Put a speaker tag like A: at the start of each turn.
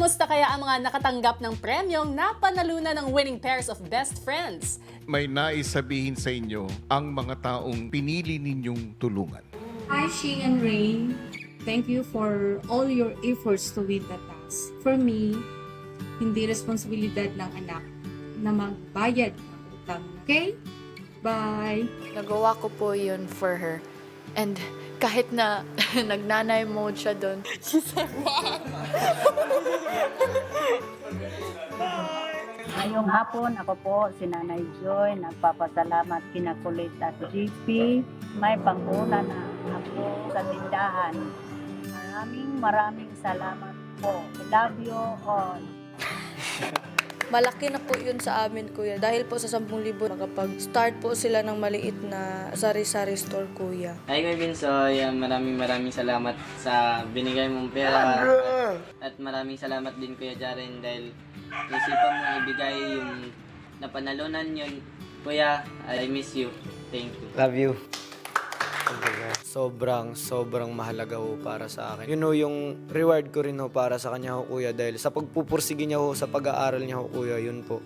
A: Kamusta kaya ang mga nakatanggap ng premyong napanalunan ng winning pairs of best friends?
B: May nais sabihin sa inyo ang mga taong pinili ninyong tulungan.
C: Hi, Shing and Rain. Thank you for all your efforts to win the task. For me, hindi responsibilidad ng anak na magbayad ng utang. Okay? Bye!
D: Nagawa ko po yun for her. And kahit na nagnanay mode siya doon, she said,
E: Ngayong hapon, ako po, si Nanay Joy, nagpapasalamat kina Kulit at GP. May panguna na ako sa tindahan. Maraming salamat po. I love you all.
F: Malaki na po yun sa amin, kuya. Dahil po sa 10,000, makapag-start po sila ng maliit na sari-sari store, kuya.
G: Hi, Kuya Binsoy. Maraming salamat sa binigay mong pera. At maraming salamat din, Kuya Jaren, dahil isipan mo ibigay yung napanalunan yun. Kuya, I miss you. Thank you.
H: Love you. Sobrang mahalaga ho para sa akin. Yun ho yung reward ko rin ho para sa kanya ho, kuya, dahil sa pagpupursige niya ho sa pag-aaral niya ho, kuya, yun po.